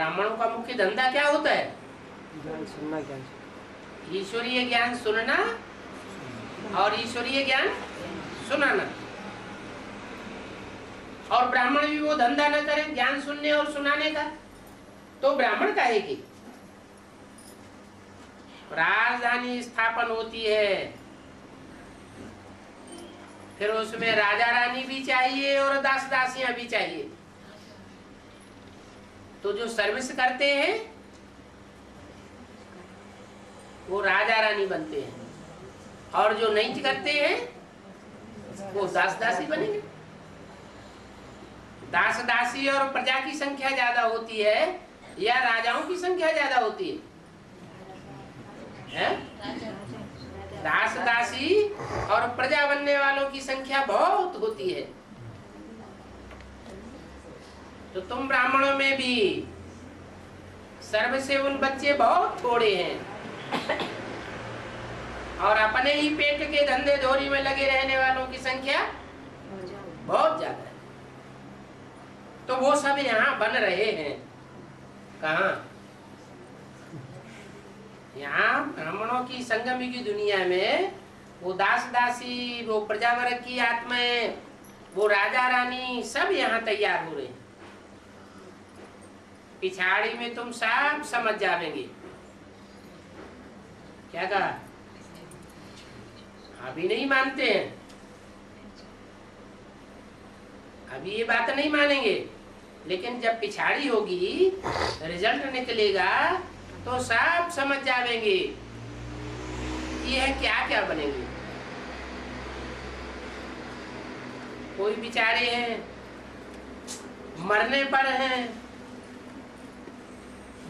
ब्राह्मणों का मुख्य धंधा क्या होता है? ज्ञान सुनना, ज्ञान ईश्वरीय ज्ञान सुनना और ईश्वरीय ज्ञान सुनाना। और ब्राह्मण भी वो धंधा न करें ज्ञान सुनने और सुनाने का, तो ब्राह्मण काहे की? राजधानी स्थापन होती है, फिर उसमें राजा रानी भी चाहिए और दास दासियां भी चाहिए। तो जो सर्विस करते हैं वो राजा रानी बनते हैं, और जो नहीं करते हैं वो दास दासी बनेंगे। दास दासी और प्रजा की संख्या ज्यादा होती है या राजाओं की संख्या ज्यादा होती है? दास दासी और प्रजा बनने वालों की संख्या बहुत होती है। तो तुम ब्राह्मणों में भी सर्वसेवन बच्चे बहुत थोड़े हैं, और अपने ही पेट के धंधे धोरी में लगे रहने वालों की संख्या बहुत ज्यादा है। तो वो सब यहाँ बन रहे हैं। कहाँ? यहाँ ब्राह्मणों की संगम की दुनिया में वो दास दासी, वो प्रजा वर्ग की आत्माएं, वो राजा रानी सब यहाँ तैयार हो रहे हैं। पिछाड़ी में तुम सब समझ जाएंगे। क्या कहा? अभी नहीं मानते हैं, अभी ये बात नहीं मानेंगे, लेकिन जब पिछाड़ी होगी, रिजल्ट निकलेगा, तो सब समझ जाएंगे ये है क्या क्या बनेंगे। कोई बेचारे हैं मरने पर हैं,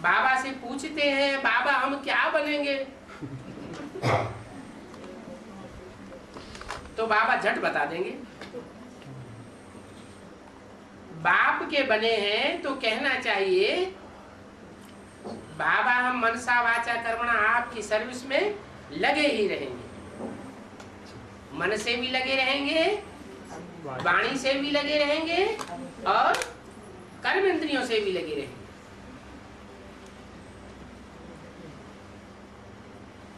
बाबा से पूछते हैं बाबा हम क्या बनेंगे, तो बाबा झट बता देंगे। बाप के बने हैं तो कहना चाहिए बाबा हम मनसा वाचा कर्मणा आपकी सर्विस में लगे ही रहेंगे। मन से भी लगे रहेंगे, वाणी से भी लगे रहेंगे, और कर्म इंद्रियों से भी लगे रहेंगे।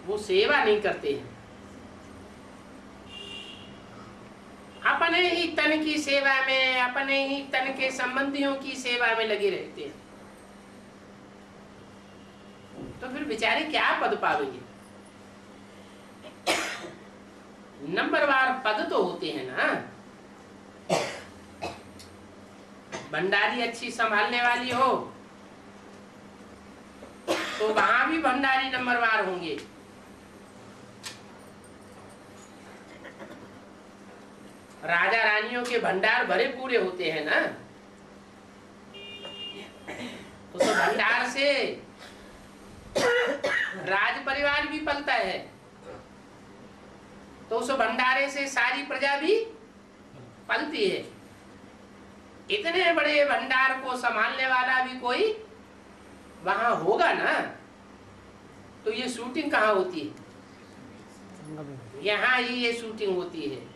वो सेवा नहीं करते हैं, अपने ही तन की सेवा में, अपने ही तन के संबंधियों की सेवा में लगे रहते हैं। तो फिर बेचारे क्या पद पावेंगे? नंबरवार पद तो होते हैं ना। भंडारी अच्छी संभालने वाली हो तो वहां भी भंडारी नंबरवार होंगे। राजा रानियों के भंडार भरे पूरे होते हैं ना, तो उस भंडार से राज परिवार भी पलता है, तो उस भंडारे से सारी प्रजा भी पलती है। इतने बड़े भंडार को संभालने वाला भी कोई वहां होगा ना, तो ये शूटिंग कहाँ होती है? यहाँ ही ये शूटिंग होती है।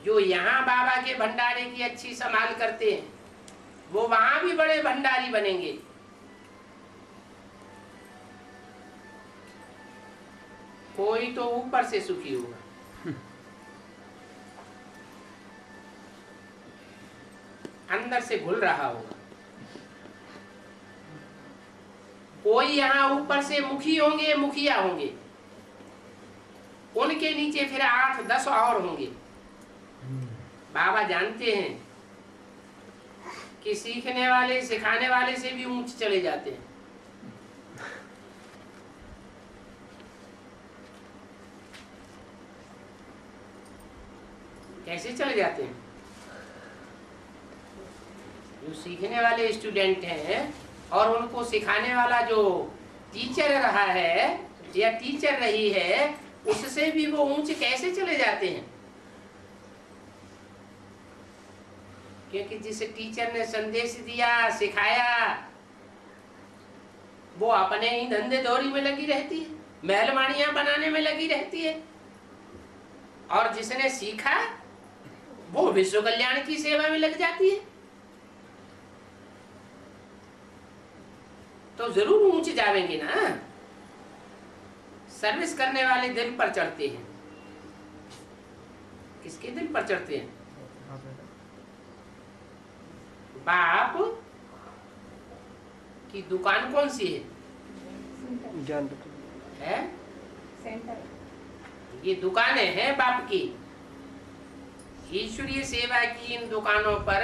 जो यहाँ बाबा के भंडारे की अच्छी संभाल करते हैं वो वहां भी बड़े भंडारी बनेंगे। कोई तो ऊपर से सुखी होगा, अंदर से घुल रहा होगा। कोई यहाँ ऊपर से मुखी होंगे, मुखिया होंगे, उनके नीचे फिर 8-10 और होंगे। बाबा जानते हैं कि सीखने वाले सिखाने वाले से भी ऊंच चले जाते हैं। कैसे चले जाते हैं? जो सीखने वाले स्टूडेंट हैं और उनको सिखाने वाला जो टीचर रहा है या टीचर रही है, उससे भी वो ऊंच कैसे चले जाते हैं? क्योंकि जिस टीचर ने संदेश दिया, सिखाया, वो अपने ही धंधे दौरी में लगी रहती है, महलमानियां बनाने में लगी रहती है, और जिसने सीखा वो विश्व कल्याण की सेवा में लग जाती है। तो जरूर ऊंचे जावेंगे ना। सर्विस करने वाले दिल पर चढ़ते हैं। किसके दिल पर चढ़ते हैं? बाप की दुकान कौन सी है? ज्ञान है? ये दुकानें हैं बाप की। ईश्वरीय सेवा की इन दुकानों पर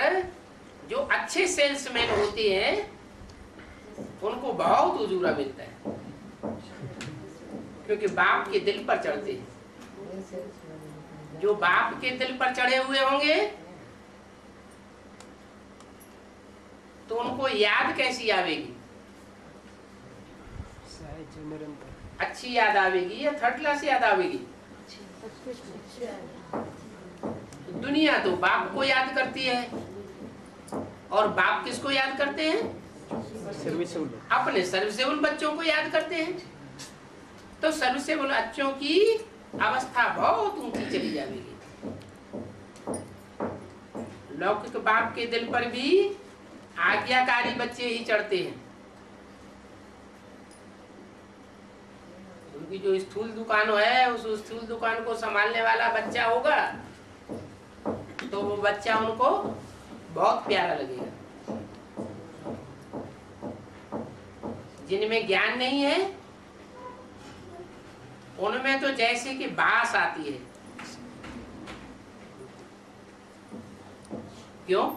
जो अच्छे सेल्समैन होते हैं उनको बहुत उजूरा मिलता है, क्योंकि बाप के दिल पर चढ़ते हैं। जो बाप के दिल पर चढ़े हुए होंगे तो उनको याद कैसी आवेगी? अच्छी याद आवेगी या थर्ड क्लास याद आवेगी? दुनिया तो बाप को याद करती है, और बाप किसको याद करते हैं? अपने सर्विसेबल बच्चों को याद करते हैं। तो सर्विसेबल बच्चों की अवस्था बहुत ऊंची चली जाएगी। लौकिक बाप के दिल पर भी आज्ञाकारी बच्चे ही चढ़ते हैं। उनकी जो स्थूल दुकान है, उस स्थूल दुकान को संभालने वाला बच्चा होगा तो वो बच्चा उनको बहुत प्यारा लगेगा। जिनमें ज्ञान नहीं है उनमें तो जैसे कि बास आती है। क्यों?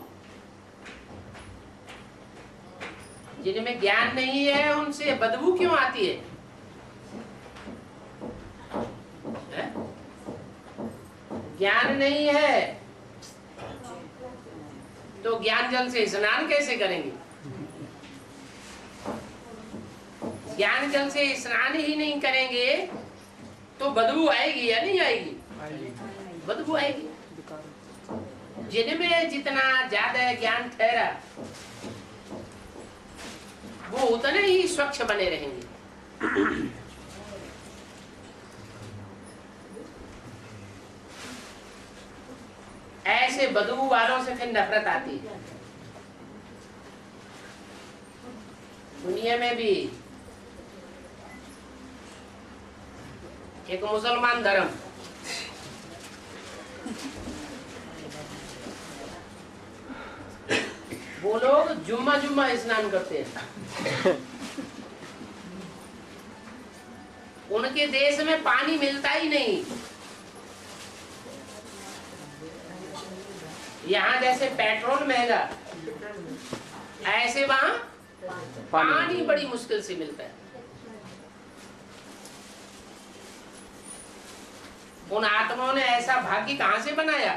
जिनमें ज्ञान नहीं है उनसे बदबू क्यों आती है? ज्ञान नहीं है तो ज्ञान जल से स्नान कैसे करेंगे? ज्ञान जल से स्नान ही नहीं करेंगे तो बदबू आएगी या नहीं आएगी? बदबू आएगी। जिनमें जितना ज्यादा ज्ञान ठहरा वो उतने ही स्वच्छ बने रहेंगे। ऐसे बदबू वालों से फिर नफरत आती है। दुनिया में भी एक मुसलमान धर्म, वो लोग जुम्मा जुम्मा स्नान करते हैं। उनके देश में पानी मिलता ही नहीं। यहाँ जैसे पेट्रोल महंगा, ऐसे वहां पानी बड़ी मुश्किल से मिलता है। उन आत्माओं ने ऐसा भाग्य कहां से बनाया?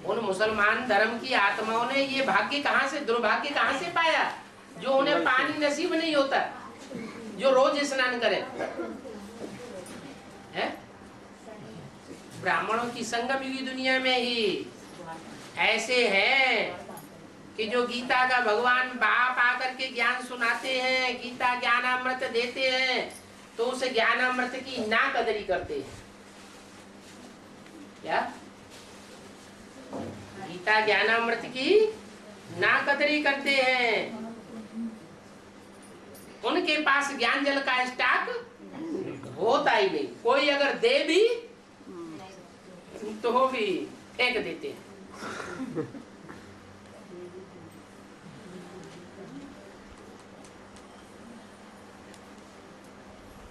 उन मुसलमान धर्म की आत्माओं ने ये भाग्य कहां से, दुर्भाग्य कहां से पाया जो उन्हें पानी नसीब नहीं होता, जो रोज स्नान करे? है? ब्राह्मणों की संगम युगी दुनिया में ही ऐसे हैं कि जो गीता का भगवान बाप आकर के ज्ञान सुनाते हैं, गीता ज्ञानामृत देते हैं, तो उस ज्ञानामृत की ना कदरी करते हैं। क्या? गीता ज्ञानामृत की ना कदरी करते हैं। उनके पास ज्ञान जल का स्टॉक होता ही नहीं। कोई अगर दे भी तो भी फेंक देते हैं।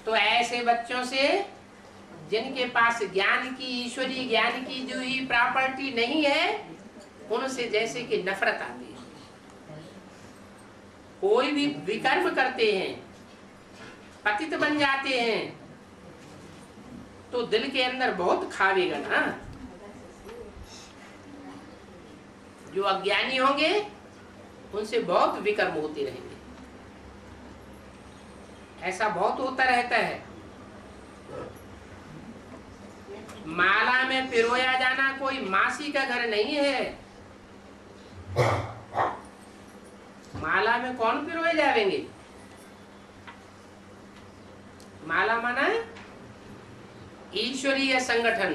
तो ऐसे बच्चों से जिनके पास ज्ञान की, ईश्वरीय ज्ञान की जो ही प्रॉपर्टी नहीं है, उनसे जैसे कि नफरत आती है। कोई भी विकर्म करते हैं, पतित बन जाते हैं, तो दिल के अंदर बहुत खावेगा ना। जो अज्ञानी होंगे उनसे बहुत विकर्म होते रहेंगे। ऐसा बहुत होता रहता है। माला में पिरोया जाना कोई मासी का घर नहीं है। माला में कौन पिरोए जाएंगे? माला माना ईश्वरीय संगठन,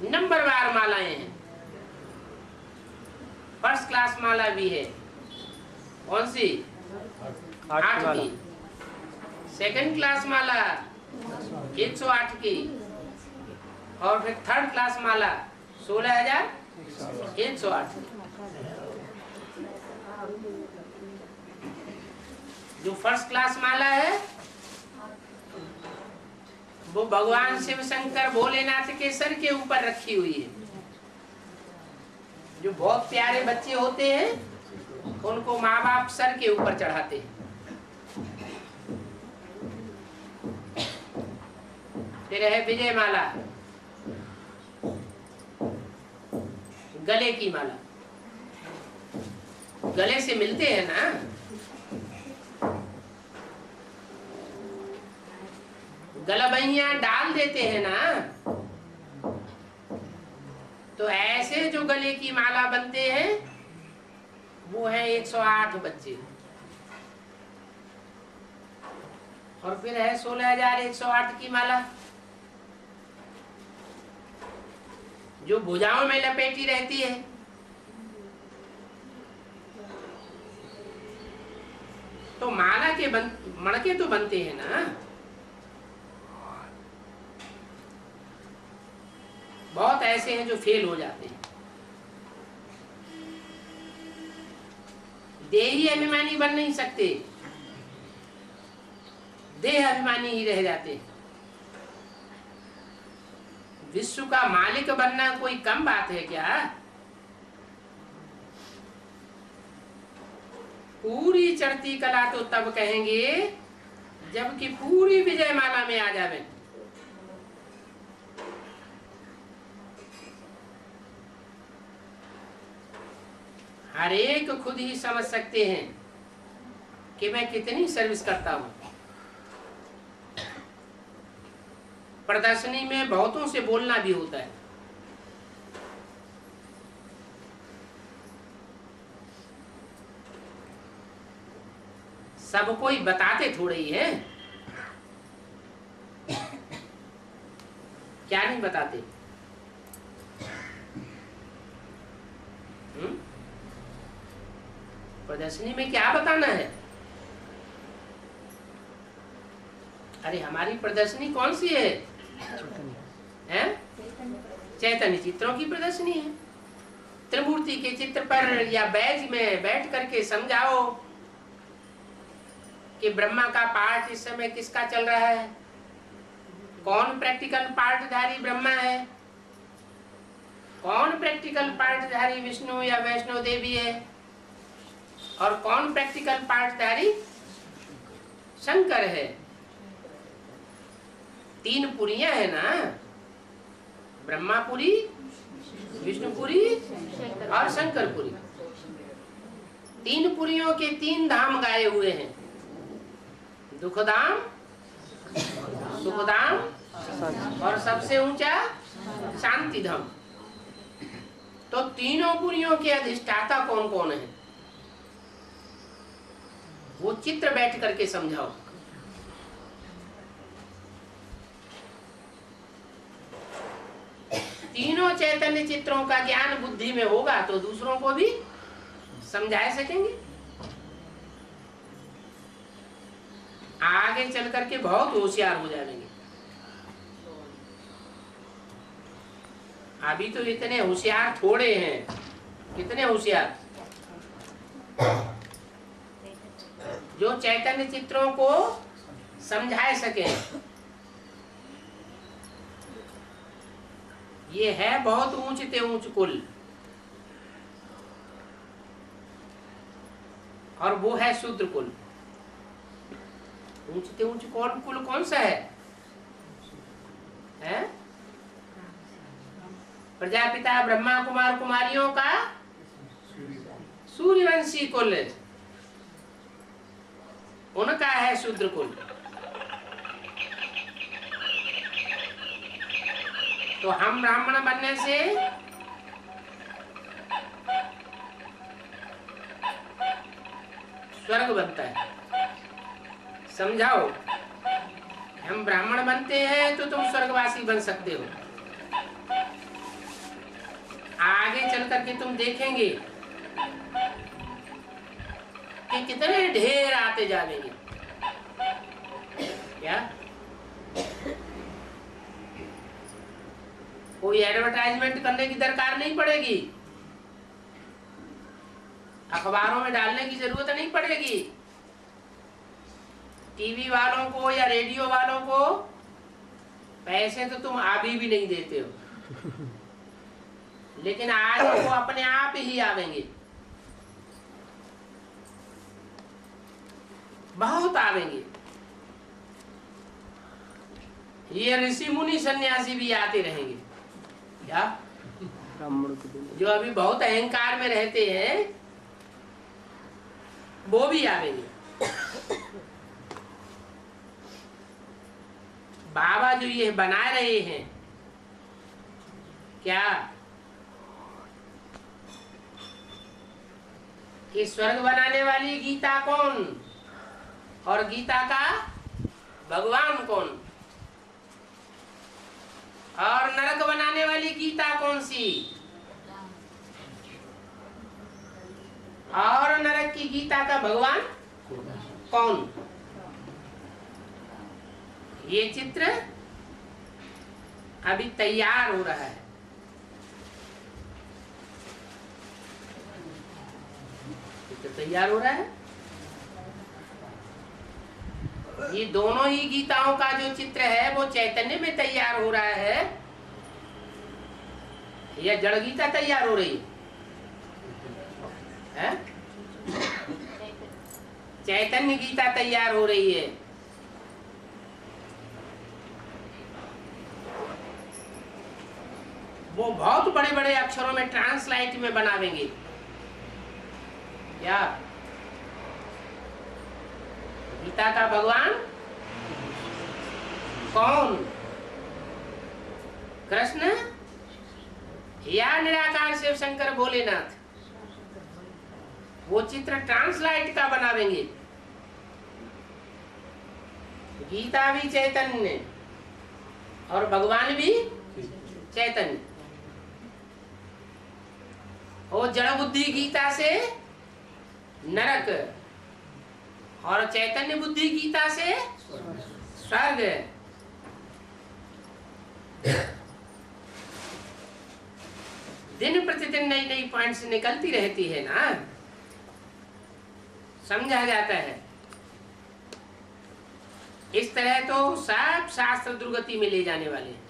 नंबरवार मालाएं हैं। फर्स्ट क्लास माला भी है। कौन सी? 8 की। सेकंड क्लास माला 108 की। और फिर थर्ड क्लास माला 16,108 की। जो फर्स्ट क्लास माला है वो भगवान शिव शंकर भोलेनाथ के सर के ऊपर रखी हुई है। जो बहुत प्यारे बच्चे होते हैं उनको माँ बाप सर के ऊपर चढ़ाते हैं। फिर है विजय माला, गले की माला। गले से मिलते हैं ना, गलबैया डाल देते हैं ना, तो ऐसे जो गले की माला बनते हैं वो है 108 बच्चे। और फिर है 16,108 की माला जो भुजाओं में लपेटी रहती है। तो माला के मणके तो बनते हैं ना। बहुत ऐसे हैं जो फेल हो जाते हैं, देही अभिमानी बन नहीं सकते, देह अभिमानी ही रह जाते हैं। विश्व का मालिक बनना कोई कम बात है क्या? पूरी चढ़ती कला तो तब कहेंगे जबकि पूरी विजय माला में आ जावे। हर एक खुद ही समझ सकते हैं कि मैं कितनी सर्विस करता हूं। प्रदर्शनी में बहुतों से बोलना भी होता है। सब कोई बताते थोड़े ही है, क्या नहीं बताते? प्रदर्शनी में क्या बताना है? अरे हमारी प्रदर्शनी कौन सी है? चैतन्य चित्रों की प्रदर्शनी है। त्रिमूर्ति के चित्र पर या बैज में बैठ करके समझाओ कि ब्रह्मा का पार्ट इस समय किसका चल रहा है, कौन प्रैक्टिकल पार्टधारी ब्रह्मा है, कौन प्रैक्टिकल पार्टधारी विष्णु या वैष्णो देवी है, और कौन प्रैक्टिकल पार्टधारी शंकर है। 3 पुरियां है ना, ब्रह्मापुरी, विष्णुपुरी और शंकरपुरी। 3 पुरियों के 3 धाम गाए हुए हैं, दुखधाम, सुखधाम और सबसे ऊंचा शांति धाम। तो तीनों पुरियों के अधिष्ठाता कौन कौन है वो चित्र बैठ करके समझाओ। तीनों चैतन्य चित्रों का ज्ञान बुद्धि में होगा तो दूसरों को भी समझा सकेंगे। आगे चल करके बहुत होशियार हो जाएंगे। अभी तो इतने होशियार थोड़े हैं। कितने होशियार? जो चैतन्य चित्रों को समझा सके। ये है बहुत ऊंचते ऊंच कुल, और वो है शूद्र कुल। ऊंचते ऊंच कुल कौन सा है? प्रजापिता ब्रह्मा कुमार कुमारियों का सूर्यवंशी कुल, उनका है शूद्र कुल। तो हम ब्राह्मण बनने से स्वर्ग बनता है। समझाओ, हम ब्राह्मण बनते हैं तो तुम स्वर्गवासी बन सकते हो। आगे चल करके तुम देखेंगे कि कितने ढेर आते जाएंगे। क्या कोई एडवर्टाइजमेंट करने की दरकार नहीं पड़ेगी, अखबारों में डालने की जरूरत नहीं पड़ेगी। टीवी वालों को या रेडियो वालों को पैसे तो तुम अभी भी नहीं देते हो, लेकिन आज वो अपने आप ही आवेंगे, बहुत आवेंगे। ये ऋषि मुनि सन्यासी भी आते रहेंगे। क्या ब्राह्मण को देना। जो अभी बहुत अहंकार में रहते हैं वो भी आवेंगे। बाबा जो ये बना रहे हैं, क्या कि स्वर्ग बनाने वाली गीता कौन और गीता का भगवान कौन, और नरक बनाने वाली गीता कौन सी, और नरक की गीता का भगवान कौन। ये चित्र अभी तैयार हो रहा है। चित्र तैयार हो रहा है। ये दोनों ही गीताओं का जो चित्र है वो चैतन्य में तैयार हो रहा है या जड़ गीता तैयार हो रही है? चैतन्य गीता तैयार हो रही है। वो बहुत बड़े बड़े अक्षरों में ट्रांसलाइट में बनावेंगे। क्या गीता का भगवान कौन, कृष्ण या निराकार शिव शंकर भोलेनाथ, वो चित्र ट्रांसलाइट का बनावेंगे। गीता भी चैतन्य और भगवान भी चैतन्य। वो जड़ बुद्धि गीता से नरक और चैतन्य बुद्धि गीता से स्वर्ग। दिन प्रतिदिन नई नई पॉइंट्स निकलती रहती है ना, समझा जाता है। इस तरह तो सब शास्त्र दुर्गति में ले जाने वाले हैं।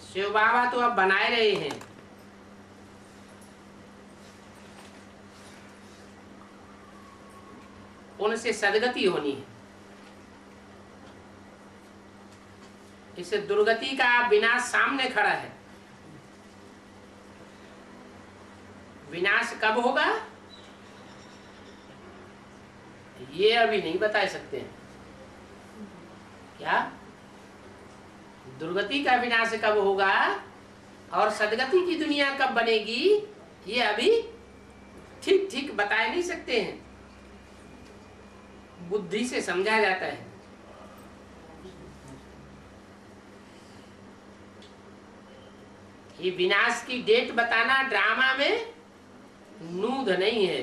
शिव बाबा तो अब बनाए रहे हैं। उनसे सदगति होनी है। इस दुर्गति का विनाश सामने खड़ा है। विनाश कब होगा ये अभी नहीं बता सकते हैं। क्या दुर्गति का विनाश कब होगा और सदगति की दुनिया कब बनेगी ये अभी ठीक ठीक बता नहीं सकते हैं। बुद्धि से समझा जाता है। ये विनाश की डेट बताना ड्रामा में नूद नहीं है।